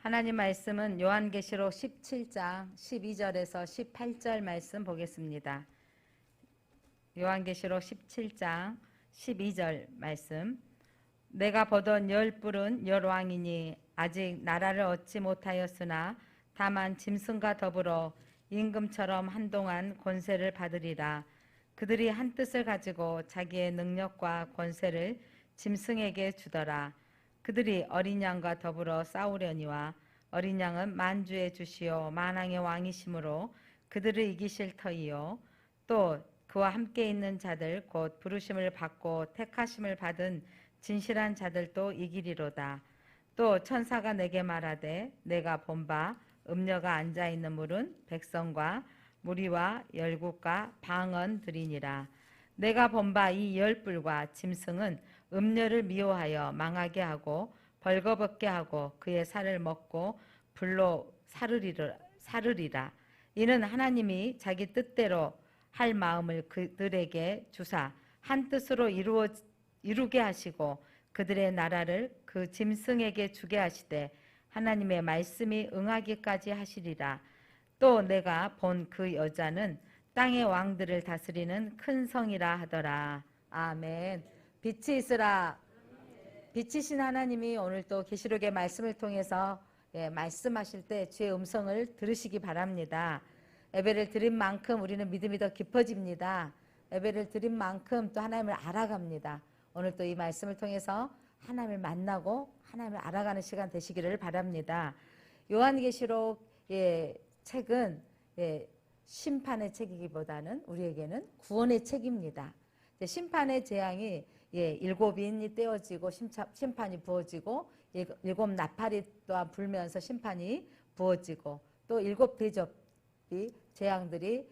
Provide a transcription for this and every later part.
하나님 말씀은 요한계시록 17장 12절에서 18절 말씀 보겠습니다. 요한계시록 17장 12절 말씀. 내가 보던 열 뿔은 열 왕이니 아직 나라를 얻지 못하였으나 다만 짐승과 더불어 임금처럼 한동안 권세를 받으리라. 그들이 한 뜻을 가지고 자기의 능력과 권세를 짐승에게 주더라. 그들이 어린 양과 더불어 싸우려니와 어린 양은 만주의 주시요 만왕의 왕이시므로 그들을 이기실 터이요 또 그와 함께 있는 자들 곧 부르심을 받고 택하심을 받은 진실한 자들도 이기리로다. 또 천사가 내게 말하되 내가 본 바 음녀가 앉아있는 물은 백성과 무리와 열국과 방언들이니라. 내가 본 바 이 열 뿔과 짐승은 음녀를 미워하여 망하게 하고 벌거벗게 하고 그의 살을 먹고 불로 사르리라. 이는 하나님이 자기 뜻대로 할 마음을 그들에게 주사 한 뜻으로 이루게 하시고 그들의 나라를 그 짐승에게 주게 하시되 하나님의 말씀이 응하기까지 하시리라. 또 내가 본 그 여자는 땅의 왕들을 다스리는 큰 성이라 하더라. 아멘. 빛이 있으라. 빛이신 하나님이 오늘 또 계시록의 말씀을 통해서 말씀하실 때 주의 음성을 들으시기 바랍니다. 예배를 드린 만큼 우리는 믿음이 더 깊어집니다. 예배를 드린 만큼 또 하나님을 알아갑니다. 오늘 또 이 말씀을 통해서 하나님을 만나고 하나님을 알아가는 시간 되시기를 바랍니다. 요한계시록 책은 심판의 책이기보다는 우리에게는 구원의 책입니다. 심판의 재앙이 일곱 인이 떼어지고 심판이 부어지고 일곱 나팔이 또한 불면서 심판이 부어지고 또 일곱 대접이 재앙들이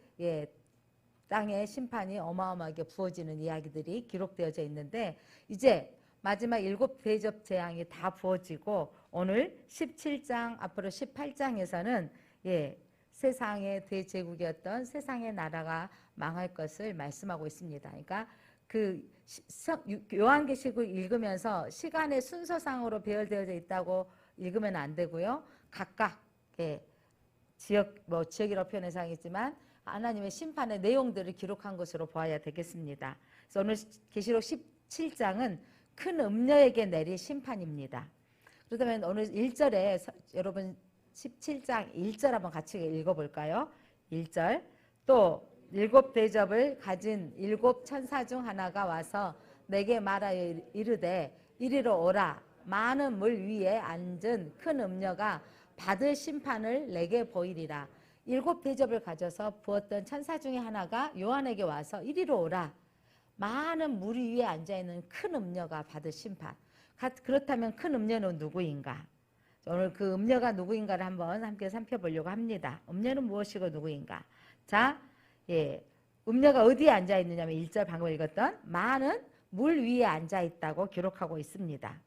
땅에 심판이 어마어마하게 부어지는 이야기들이 기록되어져 있는데 이제 마지막 일곱 대접 재앙이 다 부어지고 오늘 17장 앞으로 18장에서는 세상의 대제국이었던 세상의 나라가 망할 것을 말씀하고 있습니다. 그러니까 그 요한계시록 읽으면서 시간의 순서상으로 배열되어져 있다고 읽으면 안 되고요. 각각 지역이라고 표현해서 하겠지만 하나님의 심판의 내용들을 기록한 것으로 보아야 되겠습니다. 그래서 오늘 계시록 17장은 큰 음녀에게 내릴 심판입니다. 그렇다면 오늘 1절에 여러분 17장 1절 한번 같이 읽어볼까요? 1절. 또 일곱 대접을 가진 일곱 천사 중 하나가 와서 내게 말하여 이르되 이리로 오라. 많은 물 위에 앉은 큰 음녀가 받을 심판을 내게 보이리라. 일곱 대접을 가져서 부었던 천사 중에 하나가 요한에게 와서 이리로 오라. 많은 물 위에 앉아있는 큰 음녀가 받을 심판. 그렇다면 큰 음녀는 누구인가? 오늘 그 음녀가 누구인가를 한번 함께 살펴보려고 합니다. 음녀는 무엇이고 누구인가? 자, 음녀가 어디에 앉아있느냐면 1절 방금 읽었던 많은 물 위에 앉아있다고 기록하고 있습니다.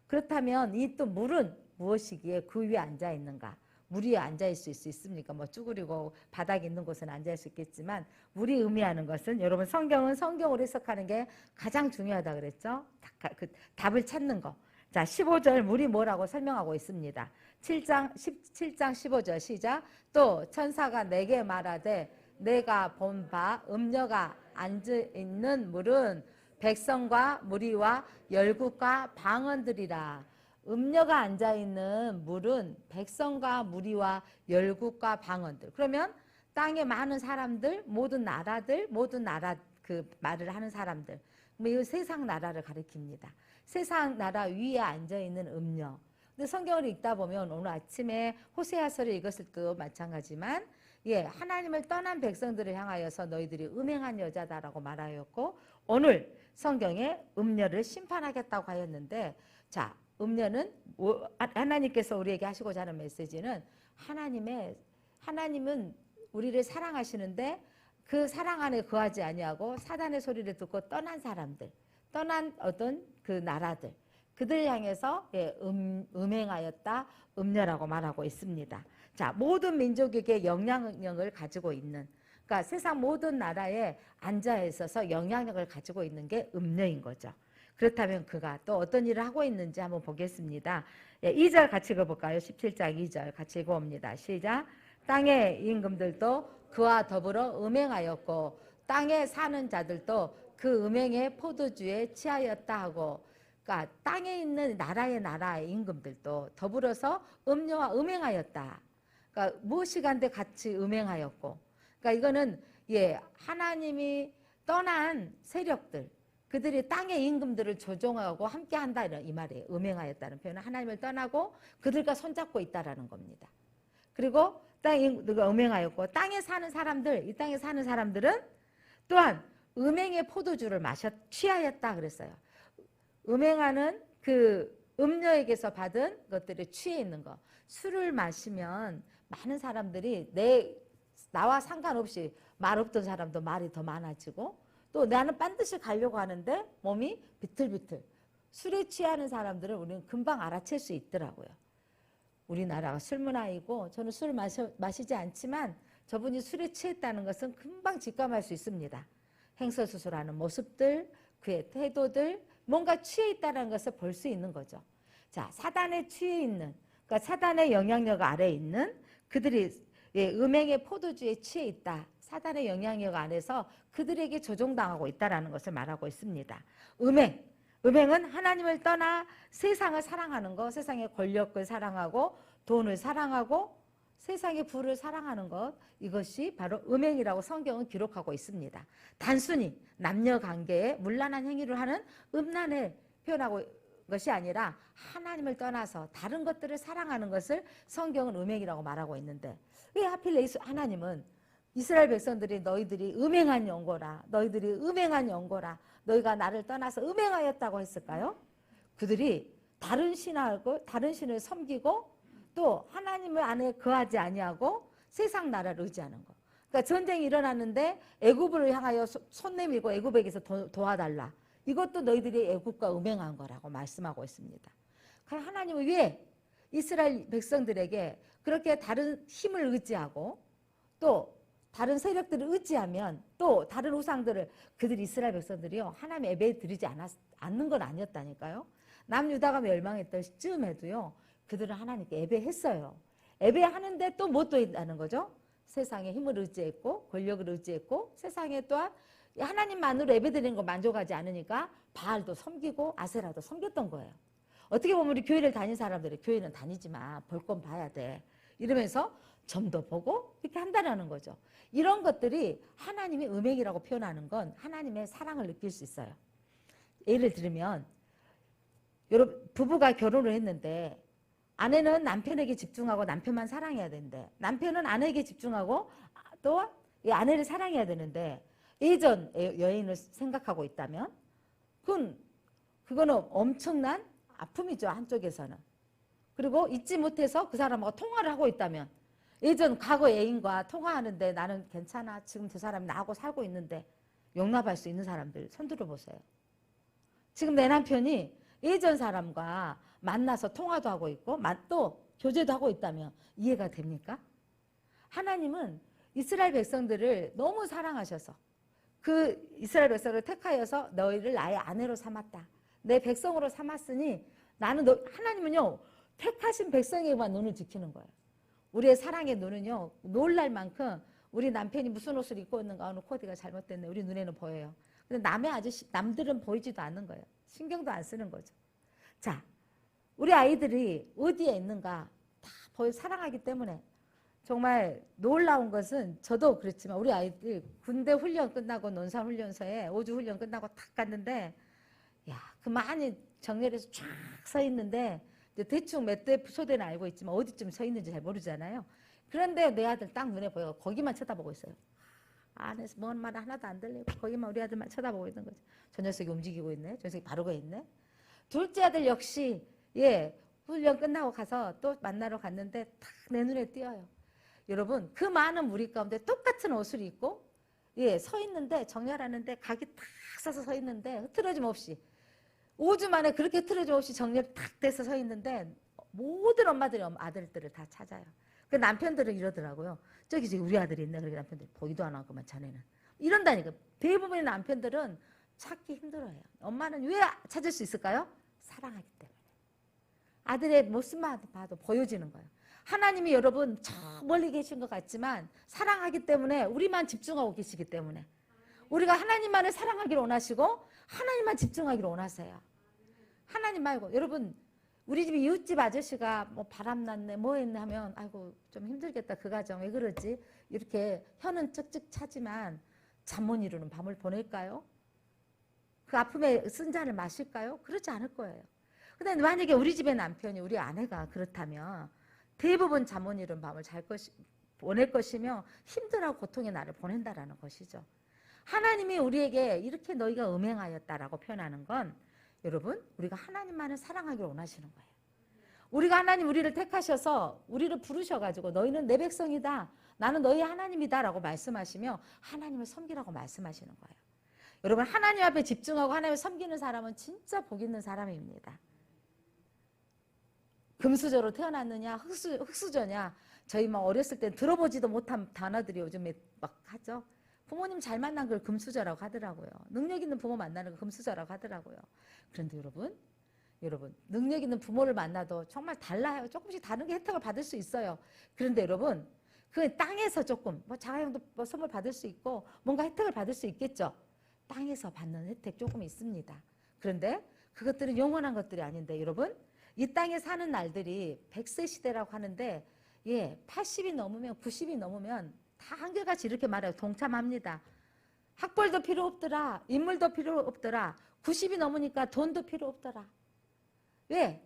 그렇다면 이 또 물은 무엇이기에 그 위에 앉아있는가? 물 위에 앉아있을 수 있습니까? 뭐 쭈그리고 바닥에 있는 곳은 앉아있을 수 있겠지만 물이 의미하는 것은 여러분 성경은 성경으로 해석하는 게 가장 중요하다 그랬죠? 그 답을 찾는 거. 자, 15절 물이 뭐라고 설명하고 있습니다. 17장 15절 시작. 또 천사가 내게 말하되 내가 본 바 음녀가 앉아있는 물은 백성과 무리와 열국과 방언들이라. 음녀가 앉아있는 물은 백성과 무리와 열국과 방언들. 그러면 땅에 많은 사람들, 모든 나라들, 모든 나라 그 말을 하는 사람들. 이 세상 나라를 가리킵니다. 세상 나라 위에 앉아있는 음녀. 근데 성경을 읽다 보면 오늘 아침에 호세아서를 읽었을 때도 마찬가지지만 하나님을 떠난 백성들을 향하여서 너희들이 음행한 여자다라고 말하였고 오늘 성경에 음녀를 심판하겠다고 하였는데 자, 음녀는 하나님께서 우리에게 하시고자 하는 메시지는 하나님은 우리를 사랑하시는데 그 사랑 안에 거하지 아니하고 사단의 소리를 듣고 떠난 사람들, 떠난 어떤 그 나라들, 그들 향해서 음행하였다, 음녀라고 말하고 있습니다. 자, 모든 민족에게 영향력을 가지고 있는, 그러니까 세상 모든 나라에 앉아 있어서 영향력을 가지고 있는 게 음녀인 거죠. 그렇다면 그가 또 어떤 일을 하고 있는지 한번 보겠습니다. 예, 2절 같이 읽어볼까요? 17장 2절 같이 읽어봅니다. 시작. 땅의 임금들도 그와 더불어 음행하였고 땅에 사는 자들도 그 음행의 포도주에 취하였다 하고, 그러니까 땅에 있는 나라의 임금들도 더불어서 음료와 음행하였다. 그러니까 무엇이간데 같이 음행하였고, 그러니까 이거는 예, 하나님이 떠난 세력들, 그들이 땅의 임금들을 조종하고 함께한다 이 말이에요. 음행하였다는 표현은 하나님을 떠나고 그들과 손잡고 있다라는 겁니다. 그리고 땅의 임금들과 음행하였고, 땅에 사는 사람들, 이 땅에 사는 사람들은 또한 음행의 포도주를 취하였다 그랬어요. 음행하는 그 음료에게서 받은 것들에 취해 있는 거. 술을 마시면 많은 사람들이 나와 상관없이 말 없던 사람도 말이 더 많아지고, 또 나는 반드시 가려고 하는데 몸이 비틀비틀. 술에 취하는 사람들은 우리는 금방 알아챌 수 있더라고요. 우리나라가 술 문화이고, 저는 술을 마시지 않지만 저분이 술에 취했다는 것은 금방 직감할 수 있습니다. 행서수술하는 모습들, 그의 태도들, 뭔가 취해 있다는 것을 볼 수 있는 거죠. 자, 사단에 취해 있는, 그러니까 사단의 영향력 아래에 있는 그들이 예, 음행의 포도주에 취해 있다. 사단의 영향력 안에서 그들에게 조종당하고 있다는 것을 말하고 있습니다. 음행은 하나님을 떠나 세상을 사랑하는 것, 세상의 권력을 사랑하고 돈을 사랑하고 세상의 부를 사랑하는 것, 이것이 바로 음행이라고 성경은 기록하고 있습니다. 단순히 남녀관계에 문란한 행위를 하는 음란을 표현하고 것이 아니라 하나님을 떠나서 다른 것들을 사랑하는 것을 성경은 음행이라고 말하고 있는데, 왜 하필 하나님은 이스라엘 백성들이 너희들이 음행한 영고라, 너희들이 음행한 영고라, 너희가 나를 떠나서 음행하였다고 했을까요? 그들이 다른 신을 섬기고 또 하나님을 안에 거하지 아니하고 세상 나라를 의지하는 거. 그러니까 전쟁이 일어났는데 애굽을 향하여 손 내밀고 애굽에게서 도와달라. 이것도 너희들이 애굽과 음행한 거라고 말씀하고 있습니다. 하나님은 왜 이스라엘 백성들에게 그렇게 다른 힘을 의지하고 또 다른 세력들을 의지하면 또 다른 우상들을, 그들 이스라엘 백성들이요 하나님 예배 드리지 않는 건 아니었다니까요. 남유다가 멸망했던 시점에도요 그들은 하나님께 예배했어요. 예배하는데 또 뭐 또 있다는 거죠? 세상의 힘을 의지했고 권력을 의지했고 세상에 또한 하나님만으로 예배드리는 거 만족하지 않으니까 바알도 섬기고 아세라도 섬겼던 거예요. 어떻게 보면 우리 교회를 다닌 사람들이 교회는 다니지 마, 볼 건 봐야 돼 이러면서 점도 보고 이렇게 한다는 거죠. 이런 것들이 하나님의 음행이라고 표현하는 건 하나님의 사랑을 느낄 수 있어요. 예를 들면 여러분, 부부가 결혼을 했는데 아내는 남편에게 집중하고 남편만 사랑해야 되는데, 남편은 아내에게 집중하고 또 아내를 사랑해야 되는데 예전 여인을 생각하고 있다면 그거는 엄청난 아픔이죠, 한쪽에서는. 그리고 잊지 못해서 그 사람하고 통화를 하고 있다면, 예전 과거 애인과 통화하는데 나는 괜찮아, 지금 저 사람이 나하고 살고 있는데, 용납할 수 있는 사람들 손 들어보세요. 지금 내 남편이 예전 사람과 만나서 통화도 하고 있고 또 교제도 하고 있다면 이해가 됩니까? 하나님은 이스라엘 백성들을 너무 사랑하셔서 그 이스라엘 백성을 택하여서 너희를 나의 아내로 삼았다, 내 백성으로 삼았으니 나는 하나님은요 택하신 백성에게만 눈을 지키는 거예요. 우리의 사랑의 눈은요 놀랄 만큼 우리 남편이 무슨 옷을 입고 있는가, 오늘 코디가 잘못됐네, 우리 눈에는 보여요. 근데 남들은 보이지도 않는 거예요. 신경도 안 쓰는 거죠. 자, 우리 아이들이 어디에 있는가 다 사랑하기 때문에 정말 놀라운 것은, 저도 그렇지만 우리 아이들 군대 훈련 끝나고 논산훈련소에 5주 훈련 끝나고 탁 갔는데, 야, 그 많이 정렬해서 쫙 서 있는데 이제 대충 몇 대 소대는 알고 있지만 어디쯤 서 있는지 잘 모르잖아요. 그런데 내 아들 딱 눈에 보여 거기만 쳐다보고 있어요. 안에서 뭔 말 하나도 안 들리고 거기만 우리 아들만 쳐다보고 있는 거죠. 저 녀석이 움직이고 있네, 저 녀석이 바르고 있네. 둘째 아들 역시 훈련 끝나고 가서 또 만나러 갔는데 탁 내 눈에 띄어요. 여러분, 그 많은 무리 가운데 똑같은 옷을 입고 서 있는데, 정렬하는데 각이 탁 서서 서 있는데 흐트러짐 없이 5주 만에 그렇게 흐트러짐 없이 정렬 탁 돼서 서 있는데 모든 엄마들이 아들들을 다 찾아요. 그 남편들은 이러더라고요. 저기 우리 아들이 있네. 그렇게 남편들이 보이도 안 하고만 자네는. 이런다니까. 대부분의 남편들은 찾기 힘들어요. 엄마는 왜 찾을 수 있을까요? 사랑하기 때문에. 아들의 모습만 봐도 보여지는 거예요. 하나님이 여러분 저 멀리 계신 것 같지만 사랑하기 때문에 우리만 집중하고 계시기 때문에 우리가 하나님만을 사랑하기를 원하시고 하나님만 집중하기를 원하세요. 하나님 말고 여러분 우리 집 이웃집 아저씨가 뭐 바람났네 뭐 했네 하면 아이고 좀 힘들겠다 그 가정 왜 그러지 이렇게 혀는 쩍쩍 차지만 잠 못 이루는 밤을 보낼까요? 그 아픔에 쓴 잔을 마실까요? 그렇지 않을 거예요. 근데 만약에 우리 집의 남편이 우리 아내가 그렇다면 대부분 잠 못 이루는 밤을 보낼 것이며 힘들고 고통의 날을 보낸다라는 것이죠. 하나님이 우리에게 이렇게 너희가 음행하였다라고 표현하는 건 여러분 우리가 하나님만을 사랑하기를 원하시는 거예요. 우리가 하나님 우리를 택하셔서 우리를 부르셔가지고 너희는 내 백성이다. 나는 너희 하나님이다 라고 말씀하시며 하나님을 섬기라고 말씀하시는 거예요. 여러분 하나님 앞에 집중하고 하나님을 섬기는 사람은 진짜 복 있는 사람입니다. 금수저로 태어났느냐 흙수저냐 저희 막 어렸을 때 들어보지도 못한 단어들이 요즘에 막 하죠. 부모님 잘 만난 걸 금수저라고 하더라고요. 능력 있는 부모 만나는 걸 금수저라고 하더라고요. 그런데 여러분 능력 있는 부모를 만나도 정말 달라요. 조금씩 다른 게 혜택을 받을 수 있어요. 그런데 여러분 그 땅에서 조금 뭐 자가용도 뭐 선물 받을 수 있고 뭔가 혜택을 받을 수 있겠죠. 땅에서 받는 혜택 조금 있습니다. 그런데 그것들은 영원한 것들이 아닌데 여러분 이 땅에 사는 날들이 100세 시대라고 하는데 80이 넘으면 90이 넘으면 다 한결같이 이렇게 말해요. 동참합니다. 학벌도 필요 없더라. 인물도 필요 없더라. 90이 넘으니까 돈도 필요 없더라. 왜?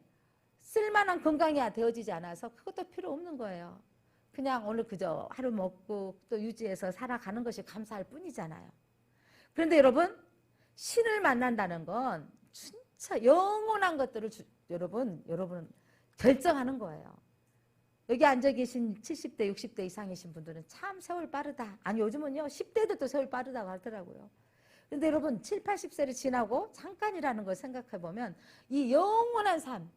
쓸만한 건강이 되어지지 않아서 그것도 필요 없는 거예요. 그냥 오늘 그저 하루 먹고 또 유지해서 살아가는 것이 감사할 뿐이잖아요. 그런데 여러분 신을 만난다는 건 진짜 영원한 것들을 여러분 결정하는 거예요. 여기 앉아 계신 70대 60대 이상이신 분들은 참 세월 빠르다. 아니 요즘은요 10대들도 세월 빠르다고 하더라고요. 그런데 여러분 7, 80세를 지나고 잠깐이라는 걸 생각해 보면 이 영원한 삶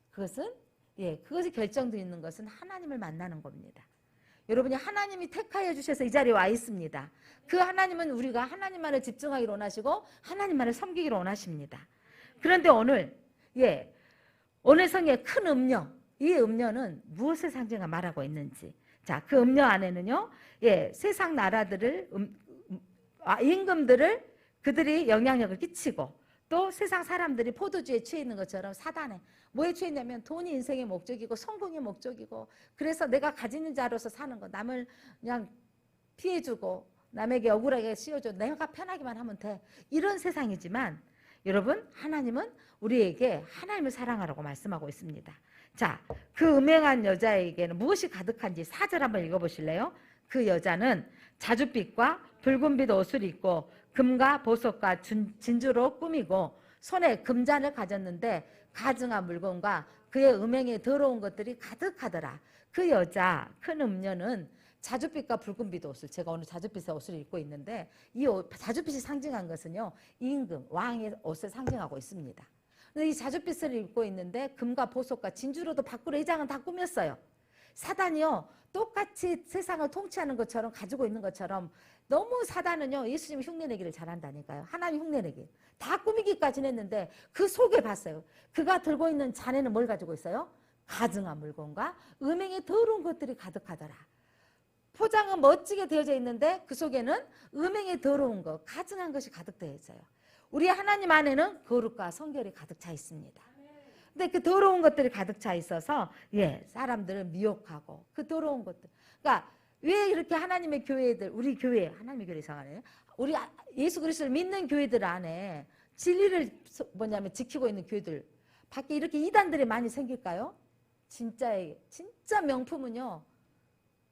그것이 결정되어 있는 것은 하나님을 만나는 겁니다. 여러분이 하나님이 택하여 주셔서 이 자리에 와 있습니다. 그 하나님은 우리가 하나님만을 집중하기를 원하시고 하나님만을 섬기기를 원하십니다. 그런데 오늘 성의 큰 음료, 이 음료는 무엇을 상징하 말하고 있는지. 자, 그 음료 안에는요, 세상 나라들을, 임금들을 그들이 영향력을 끼치고 또 세상 사람들이 포도주에 취해 있는 것처럼 사단에 뭐에 취해 있냐면 돈이 인생의 목적이고 성공이 목적이고 그래서 내가 가지는 자로서 사는 거 남을 그냥 피해주고 남에게 억울하게 씌워줘 내가 편하기만 하면 돼 이런 세상이지만 여러분 하나님은 우리에게 하나님을 사랑하라고 말씀하고 있습니다. 자, 그 음행한 여자에게는 무엇이 가득한지 4절 한번 읽어보실래요? 그 여자는 자줏빛과 붉은빛 옷을 입고 금과 보석과 진주로 꾸미고 손에 금잔을 가졌는데 가증한 물건과 그의 음행에 더러운 것들이 가득하더라. 그 여자 큰 음녀는 자줏빛과 붉은빛 옷을 제가 오늘 자줏빛의 옷을 입고 있는데 이 자줏빛이 상징한 것은요 임금 왕의 옷을 상징하고 있습니다. 이 자줏빛을 입고 있는데 금과 보석과 진주로도 밖으로 이 장은 다 꾸몄어요. 사단이요 똑같이 세상을 통치하는 것처럼 가지고 있는 것처럼 너무 사단은요 예수님 흉내내기를 잘한다니까요. 하나님 흉내내기 다 꾸미기까지는 했는데 그 속에 봤어요. 그가 들고 있는 잔에는 뭘 가지고 있어요? 가증한 물건과 음행의 더러운 것들이 가득하더라. 포장은 멋지게 되어져 있는데 그 속에는 음행의 더러운 것, 가증한 것이 가득 되어 있어요. 우리 하나님 안에는 거룩과 성결이 가득 차 있습니다. 근데 그 더러운 것들이 가득 차 있어서 사람들을 미혹하고 그 더러운 것들. 그러니까 왜 이렇게 하나님의 교회들, 우리 교회, 하나님의 교회 이상하네. 우리 예수 그리스도를 믿는 교회들 안에 진리를 지키고 있는 교회들 밖에 이렇게 이단들이 많이 생길까요? 진짜 명품은요.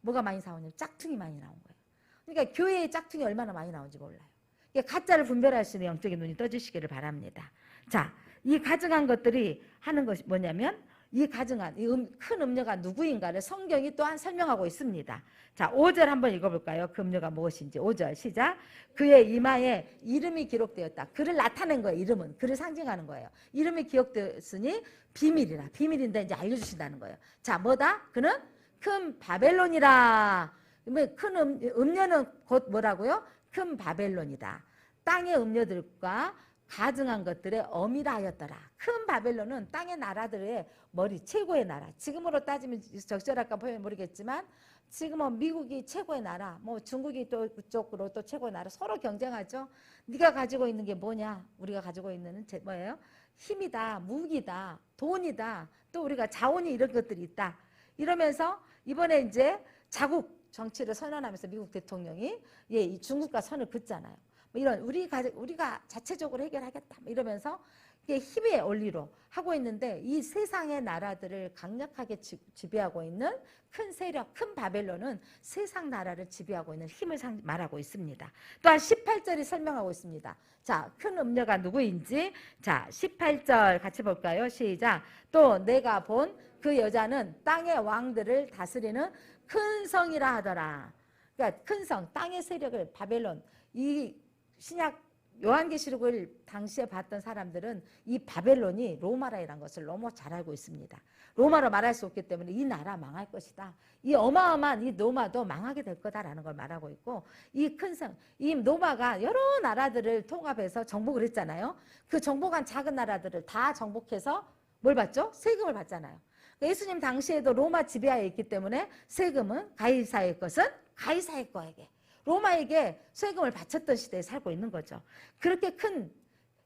뭐가 많이 나오냐면 짝퉁이 많이 나온 거예요. 그러니까 교회에 짝퉁이 얼마나 많이 나오는지 몰라요. 가짜를 분별할 수 있는 영적인 눈이 떠주시기를 바랍니다. 자, 이 가증한 것들이 하는 것이 뭐냐면 이 가증한 큰 음료가 누구인가를 성경이 또한 설명하고 있습니다. 자, 5절 한번 읽어볼까요? 그 음료가 무엇인지. 5절 시작. 그의 이마에 이름이 기록되었다. 그를 나타낸 거예요. 이름은 그를 상징하는 거예요. 이름이 기록되었으니 비밀이라. 비밀인데 이제 알려주신다는 거예요. 자, 뭐다? 그는 큰 바벨론이라. 큰 음료는 곧 뭐라고요? 큰 바벨론이다. 땅의 음료들과 가증한 것들의 어미라 하였더라. 큰 바벨론은 땅의 나라들의 머리, 최고의 나라. 지금으로 따지면 적절할까 모르겠지만 지금은 미국이 최고의 나라, 뭐 중국이 또 그쪽으로 또 최고의 나라, 서로 경쟁하죠. 네가 가지고 있는 게 뭐냐? 우리가 가지고 있는 뭐예요? 힘이다, 무기다, 돈이다, 또 우리가 자원이 이런 것들이 있다. 이러면서 이번에 이제 자국 정치를 선언하면서 미국 대통령이 이 중국과 선을 긋잖아요. 뭐 이런 우리가 자체적으로 해결하겠다 뭐 이러면서 이게 힘의 원리로 하고 있는데 이 세상의 나라들을 강력하게 지배하고 있는 큰 세력, 큰 바벨론은 세상 나라를 지배하고 있는 힘을 말하고 있습니다. 또한 18절이 설명하고 있습니다. 자, 큰 음녀가 누구인지 자 18절 같이 볼까요? 시작. 또 내가 본 그 여자는 땅의 왕들을 다스리는 큰 성이라 하더라. 그러니까 큰 성, 땅의 세력을 바벨론, 이 신약 요한계시록을 당시에 봤던 사람들은 이 바벨론이 로마라는 것을 너무 잘 알고 있습니다. 로마로 말할 수 없기 때문에 이 나라 망할 것이다. 이 어마어마한 이 로마도 망하게 될 거다라는 걸 말하고 있고 이 큰 성, 이 로마가 여러 나라들을 통합해서 정복을 했잖아요. 그 정복한 작은 나라들을 다 정복해서 뭘 받죠? 세금을 받잖아요. 예수님 당시에도 로마 지배하에 있기 때문에 세금은 가이사의 것은 가이사의 거에게, 로마에게 세금을 바쳤던 시대에 살고 있는 거죠. 그렇게 큰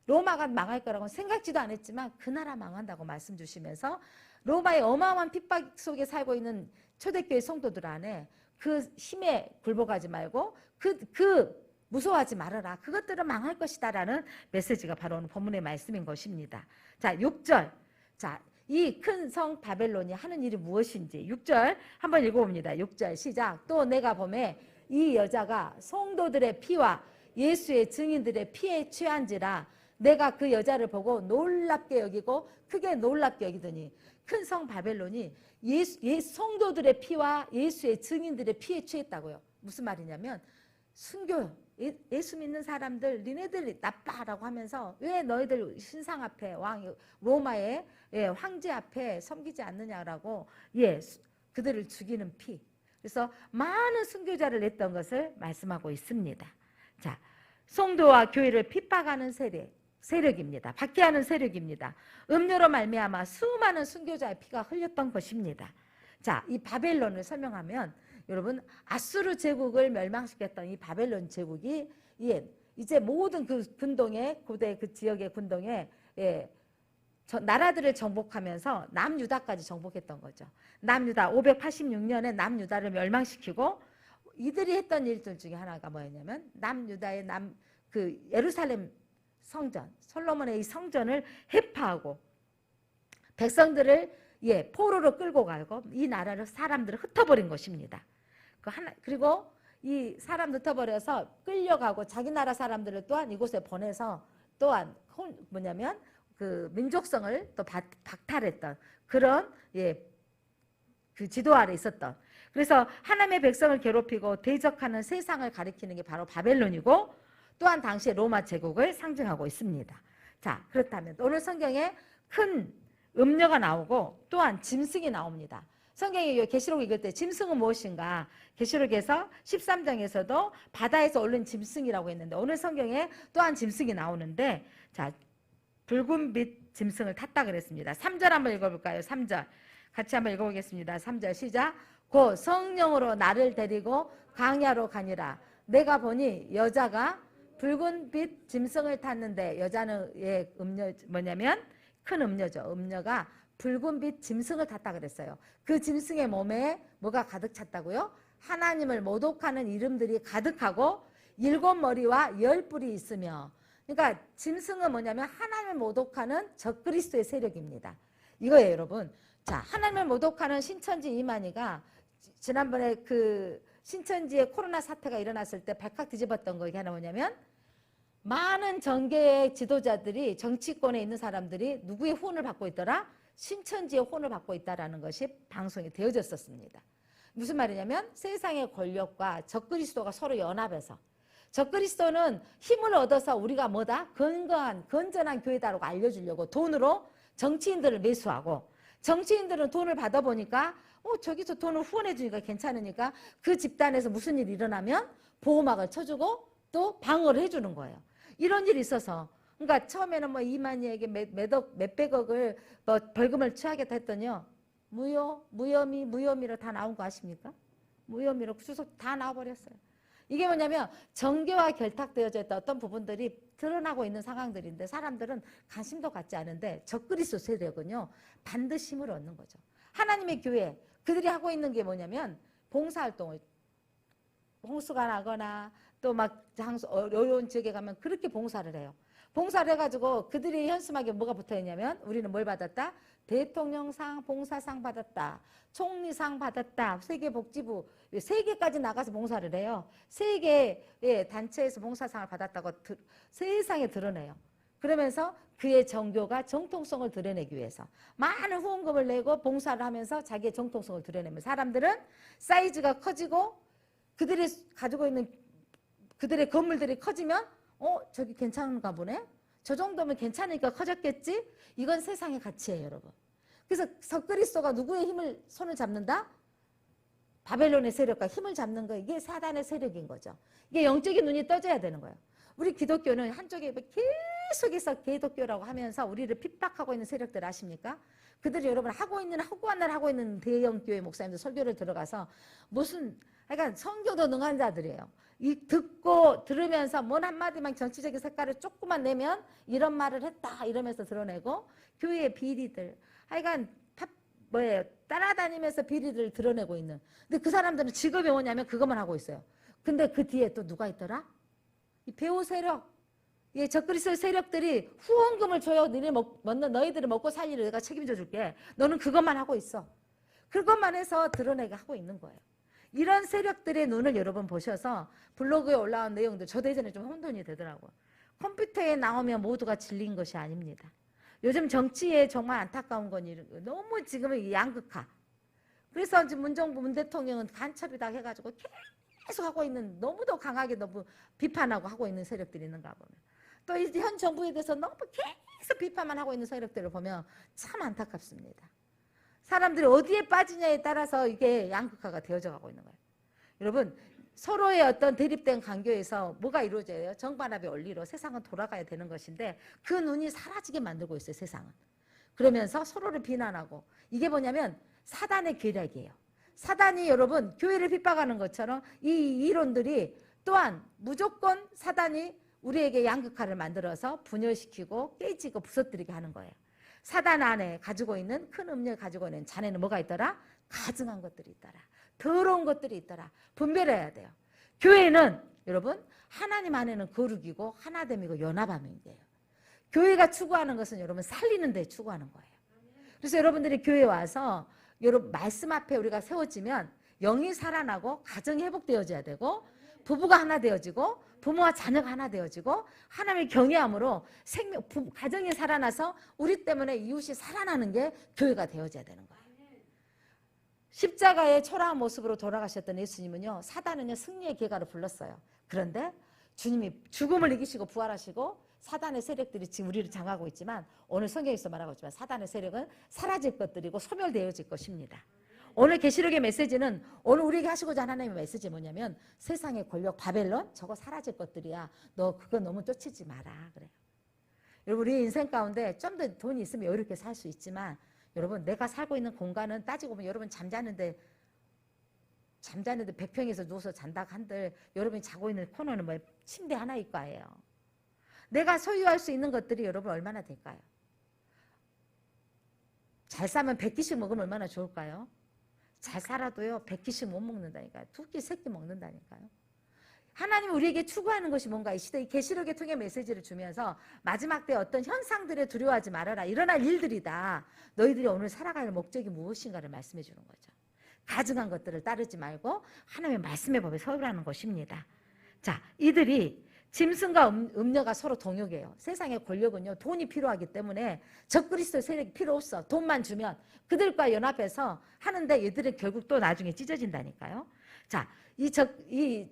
로마가 망할 거라고는 생각지도 않았지만 그 나라 망한다고 말씀 주시면서 로마의 어마어마한 핍박 속에 살고 있는 초대교회 성도들 안에 그 힘에 굴복하지 말고 그 무서워하지 말아라. 그것들은 망할 것이다 라는 메시지가 바로 오늘 본문의 말씀인 것입니다. 자, 6절. 자, 이 큰 성 바벨론이 하는 일이 무엇인지 6절 한번 읽어봅니다. 6절 시작. 또 내가 보매 이 여자가 성도들의 피와 예수의 증인들의 피에 취한지라 내가 그 여자를 보고 놀랍게 여기고 크게 놀랍게 여기더니 큰 성 바벨론이 성도들의 피와 예수의 증인들의 피에 취했다고요. 무슨 말이냐면 순교, 예수 믿는 사람들 니네들 나빠라고 하면서 왜 너희들 신상 앞에 로마의 황제 앞에 섬기지 않느냐라고 그들을 죽이는 피. 그래서 많은 순교자를 냈던 것을 말씀하고 있습니다. 자, 성도와 교회를 핍박하는 세력입니다. 박해하는 세력입니다. 음료로 말미암아 수많은 순교자의 피가 흘렸던 것입니다. 자, 이 바벨론을 설명하면 여러분 아수르 제국을 멸망시켰던 이 바벨론 제국이 이제 모든 그 군동에 고대 그 지역의 군동에 나라들을 정복하면서 남유다까지 정복했던 거죠. 남유다 586년에 남유다를 멸망시키고 이들이 했던 일들 중에 하나가 뭐였냐면 남유다의 그 예루살렘 성전, 솔로몬의 이 성전을 해파하고 백성들을 포로로 끌고 가고 이 나라를 사람들을 흩어버린 것입니다. 그리고 이 사람 흩어버려서 끌려가고 자기 나라 사람들을 또한 이곳에 보내서 또한 뭐냐면 그 민족성을 또 박탈했던 그런 그 지도 아래 있었던, 그래서 하나님의 백성을 괴롭히고 대적하는 세상을 가리키는 게 바로 바벨론이고 또한 당시의 로마 제국을 상징하고 있습니다. 자, 그렇다면 오늘 성경에 큰 음녀가 나오고 또한 짐승이 나옵니다. 성경이 계시록 읽을 때 짐승은 무엇인가? 계시록에서 13장에서도 바다에서 오른 짐승이라고 했는데 오늘 성경에 또한 짐승이 나오는데 자, 붉은빛 짐승을 탔다 그랬습니다. 3절 한번 읽어볼까요? 3절 같이 한번 읽어보겠습니다. 3절 시작. 곧 성령으로 나를 데리고 광야로 가니라. 내가 보니 여자가 붉은빛 짐승을 탔는데 여자는 음녀 뭐냐면 큰 음녀죠. 음녀가 붉은빛 짐승을 탔다 그랬어요. 그 짐승의 몸에 뭐가 가득 찼다고요? 하나님을 모독하는 이름들이 가득하고 7머리와 10뿔이 있으며, 그러니까 짐승은 뭐냐면 하나님을 모독하는 적그리스도의 세력입니다. 이거예요, 여러분. 자, 하나님을 모독하는 신천지 이만희가 지난번에 그 신천지에 코로나 사태가 일어났을 때 발칵 뒤집었던 거 이게 하나 뭐냐면 많은 정계의 지도자들이 정치권에 있는 사람들이 누구의 후원을 받고 있더라? 신천지의 후원을 받고 있다라는 것이 방송이 되어졌었습니다. 무슨 말이냐면 세상의 권력과 적그리스도가 서로 연합해서 적그리스도는 힘을 얻어서 우리가 뭐다? 건강한 건전한 교회다라고 알려주려고 돈으로 정치인들을 매수하고 정치인들은 돈을 받아보니까 저기서 돈을 후원해 주니까 괜찮으니까 그 집단에서 무슨 일이 일어나면 보호막을 쳐주고 또 방어를 해주는 거예요. 이런 일이 있어서 그러니까 처음에는 뭐 이만희에게 몇백억을 뭐 벌금을 취하겠다 했더니요. 무혐의로 다 나온 거 아십니까? 무혐의로 수석 다 나와버렸어요. 이게 뭐냐면 정교와 결탁되어져 있다 어떤 부분들이 드러나고 있는 상황들인데 사람들은 관심도 갖지 않은데 적그리스도 세력은요. 반드시 힘을 얻는 거죠. 하나님의 교회 그들이 하고 있는 게 뭐냐면 봉사활동을 홍수가 나거나 또 막 어려운 지역에 가면 그렇게 봉사를 해요. 봉사를 해가지고 그들이 현수막에 뭐가 붙어있냐면 우리는 뭘 받았다? 대통령상 봉사상 받았다. 총리상 받았다. 세계복지부 3개까지 나가서 봉사를 해요. 3개의 단체에서 봉사상을 받았다고 세상에 드러내요. 그러면서 그의 정교가 정통성을 드러내기 위해서 많은 후원금을 내고 봉사를 하면서 자기의 정통성을 드러내면 사람들은 사이즈가 커지고 그들이 가지고 있는 그들의 건물들이 커지면 저기 괜찮은가 보네. 저 정도면 괜찮으니까 커졌겠지. 이건 세상의 가치예요, 여러분. 그래서 적그리스도가 누구의 손을 잡는다? 바벨론의 세력과 힘을 잡는 거. 이게 사단의 세력인 거죠. 이게 영적인 눈이 떠져야 되는 거예요. 우리 기독교는 한쪽에 계속해서 기독교라고 하면서 우리를 핍박하고 있는 세력들 아십니까? 그들이 여러분 허구한 날 하고 있는 대형교회 목사님들 설교를 들어가서 그러니까 성교도 능한 자들이에요. 듣고 들으면서 뭔 한마디만 정치적인 색깔을 조금만 내면 이런 말을 했다 이러면서 드러내고 교회의 비리들 하여간 따라다니면서 비리들을 드러내고 있는. 근데 그 사람들은 직업이 뭐냐면 그것만 하고 있어요. 근데 그 뒤에 또 누가 있더라? 이 배후 세력, 적그리스도 세력들이 후원금을 줘요. 너희들이 먹고 살 일을 내가 책임져 줄게. 너는 그것만 하고 있어. 그것만 해서 드러내게 하고 있는 거예요. 이런 세력들의 눈을 여러분 보셔서 블로그에 올라온 내용들 저도 예전에 좀 혼돈이 되더라고요. 컴퓨터에 나오면 모두가 진리인 것이 아닙니다. 요즘 정치에 정말 안타까운 건 너무 지금은 양극화. 그래서 지금 문 대통령은 간첩이다 해가지고 계속 하고 있는 너무도 강하게 너무 비판하고 하고 있는 세력들이 있는가 보면 또 현 정부에 대해서 너무 계속 비판만 하고 있는 세력들을 보면 참 안타깝습니다. 사람들이 어디에 빠지냐에 따라서 이게 양극화가 되어져 가고 있는 거예요. 여러분 서로의 어떤 대립된 관계에서 뭐가 이루어져요? 정반합의 원리로 세상은 돌아가야 되는 것인데 그 눈이 사라지게 만들고 있어요. 세상은. 그러면서 서로를 비난하고 이게 뭐냐면 사단의 계략이에요. 사단이 여러분 교회를 핍박하는 것처럼 이 이론들이 또한 무조건 사단이 우리에게 양극화를 만들어서 분열시키고 깨지고 부서뜨리게 하는 거예요. 사단 안에 가지고 있는 큰 음료를 가지고 있는 잔에는 뭐가 있더라? 가증한 것들이 있더라. 더러운 것들이 있더라. 분별해야 돼요. 교회는 여러분 하나님 안에는 거룩이고 하나됨이고 연합함인 거예요. 교회가 추구하는 것은 여러분 살리는 데 추구하는 거예요. 그래서 여러분들이 교회에 와서 여러분 말씀 앞에 우리가 세워지면 영이 살아나고 가정이 회복되어져야 되고 부부가 하나 되어지고 부모와 자녀가 하나 되어지고 하나님의 경외함으로 가정이 살아나서 우리 때문에 이웃이 살아나는 게 교회가 되어져야 되는 거예요. 십자가의 초라한 모습으로 돌아가셨던 예수님은요. 사단은요. 승리의 계가를 불렀어요. 그런데 주님이 죽음을 이기시고 부활하시고 사단의 세력들이 지금 우리를 장하고 있지만 오늘 성경에서 말하고 있지만 사단의 세력은 사라질 것들이고 소멸되어질 것입니다. 오늘 계시록의 메시지는 오늘 우리에게 하시고자 하는 하나님의 메시지 뭐냐면 세상의 권력 바벨론 저거 사라질 것들이야. 너 그거 너무 쫓이지 마라 그래요. 여러분 우리 인생 가운데 좀 더 돈이 있으면 여유롭게 살 수 있지만 여러분 내가 살고 있는 공간은 따지고 보면 여러분 잠자는데 100평에서 누워서 잔다 한들 여러분이 자고 있는 코너는 뭐 침대 하나일 거예요. 내가 소유할 수 있는 것들이 여러분 얼마나 될까요? 잘 사면 100끼씩 먹으면 얼마나 좋을까요? 잘 살아도요 100끼씩 못 먹는다니까요. 2끼, 3끼 먹는다니까요. 하나님이 우리에게 추구하는 것이 뭔가 이 시대의 계시록을 통해 메시지를 주면서 마지막 때 어떤 현상들에 두려워하지 말아라. 일어날 일들이다. 너희들이 오늘 살아갈 목적이 무엇인가를 말씀해 주는 거죠. 가증한 것들을 따르지 말고 하나님의 말씀의 법에 서라는 것입니다. 자, 이들이 짐승과 음녀가 서로 동역해요. 세상의 권력은요 돈이 필요하기 때문에 적그리스도 세력이 필요 없어. 돈만 주면 그들과 연합해서 하는데 얘들은 결국 또 나중에 찢어진다니까요. 자, 이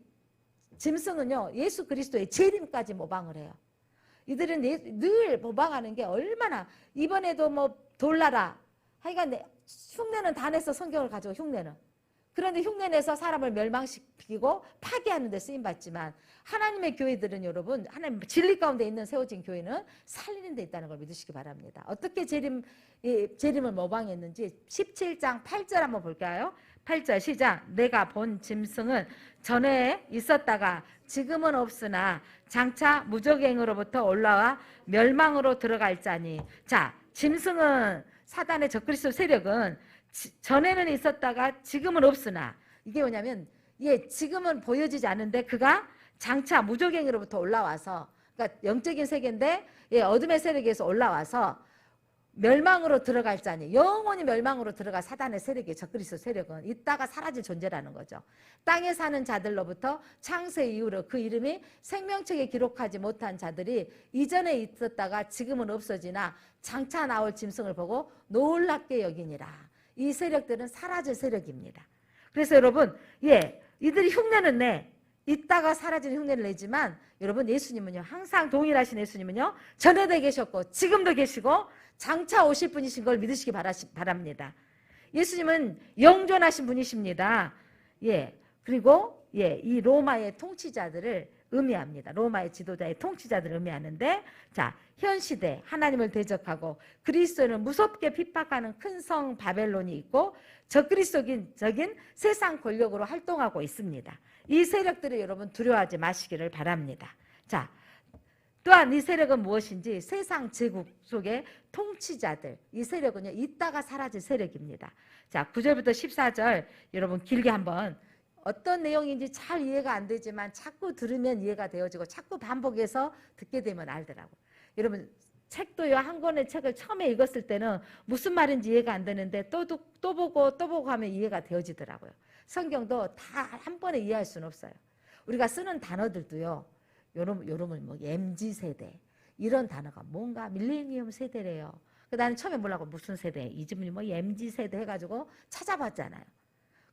짐승은요 예수 그리스도의 재림까지 모방을 해요. 이들은 늘 모방하는 게 얼마나 이번에도 뭐 돌나라 하여간 흉내는 다 냈어. 성경을 가지고 흉내는 그런데 흉내내서 사람을 멸망시키고 파괴하는 데 쓰임받지만 하나님의 교회들은 여러분, 하나님 진리 가운데 있는 세워진 교회는 살리는 데 있다는 걸 믿으시기 바랍니다. 어떻게 재림을 모방했는지 17장 8절 한번 볼까요? 8절 시작. 내가 본 짐승은 전에 있었다가 지금은 없으나 장차 무적행으로부터 올라와 멸망으로 들어갈 자니. 자, 짐승은 사단의 적그리스도 세력은 전에는 있었다가 지금은 없으나, 이게 뭐냐면 지금은 보여지지 않는데 그가 장차 무적행으로부터 올라와서, 그러니까 영적인 세계인데 어둠의 세력에서 올라와서 멸망으로 들어갈 자니, 영원히 멸망으로 들어갈 사단의 세력이, 적그리스도 세력은 있다가 사라질 존재라는 거죠. 땅에 사는 자들로부터 창세 이후로 그 이름이 생명책에 기록하지 못한 자들이 이전에 있었다가 지금은 없어지나 장차 나올 짐승을 보고 놀랍게 여기니라. 이 세력들은 사라질 세력입니다. 그래서 여러분, 이들이 흉내는 내, 있다가 사라지는 흉내를 내지만, 여러분 예수님은요, 항상 동일하신 예수님은요, 전에도 계셨고 지금도 계시고 장차 오실 분이신 걸 믿으시기 바랍니다. 예수님은 영존하신 분이십니다. 그리고 이 로마의 통치자들을 의미합니다. 로마의 지도자의 통치자들을 의미하는데, 자, 현 시대 하나님을 대적하고 그리스도를 무섭게 핍박하는 큰 성 바벨론이 있고 적그리스도적인 세상 권력으로 활동하고 있습니다. 이 세력들을 여러분 두려워하지 마시기를 바랍니다. 자, 또한 이 세력은 무엇인지, 세상 제국 속의 통치자들, 이 세력은요, 있다가 사라질 세력입니다. 자, 9절부터 14절 여러분 길게 한번, 어떤 내용인지 잘 이해가 안 되지만 자꾸 들으면 이해가 되어지고 자꾸 반복해서 듣게 되면 알더라고. 여러분 책도요, 한 권의 책을 처음에 읽었을 때는 무슨 말인지 이해가 안 되는데 또 보고 하면 이해가 되어지더라고요. 성경도 다 한 번에 이해할 수는 없어요. 우리가 쓰는 단어들도요, 요놈은 뭐 MZ세대 이런 단어가 뭔가 밀레니엄 세대래요. 나는 처음에 몰라고 무슨 세대, 이 집은 뭐 MZ세대 해가지고 찾아봤잖아요.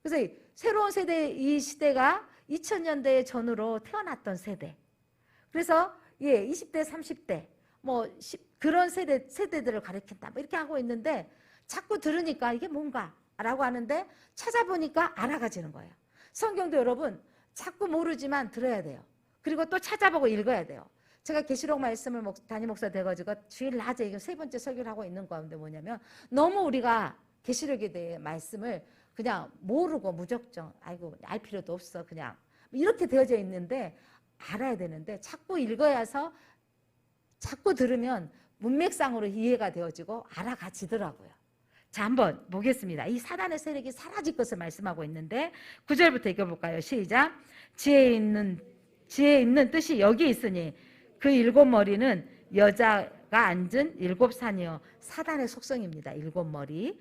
그래서 새로운 세대, 이 시대가 2000년대 전후로 태어났던 세대. 그래서 20대, 30대 뭐 그런 세대들을 가리킨다 뭐 이렇게 하고 있는데, 자꾸 들으니까 이게 뭔가라고 하는데 찾아보니까 알아가지는 거예요. 성경도 여러분 자꾸 모르지만 들어야 돼요. 그리고 또 찾아보고 읽어야 돼요. 제가 계시록 말씀을 담임 목사 돼가지고 주일 낮에 이거 3번째 설교를 하고 있는 가운데 뭐냐면, 너무 우리가 계시록에 대해 말씀을 그냥 모르고 무적정, 아이고 알 필요도 없어 그냥 이렇게 되어져 있는데, 알아야 되는데 자꾸 읽어야서, 자꾸 들으면 문맥상으로 이해가 되어지고 알아가지더라고요. 자, 한번 보겠습니다. 이 사단의 세력이 사라질 것을 말씀하고 있는데 9절부터 읽어볼까요? 시작. 지혜 있는 뜻이 여기 있으니 그 7머리는 여자가 앉은 7산이요. 사단의 속성입니다. 7머리.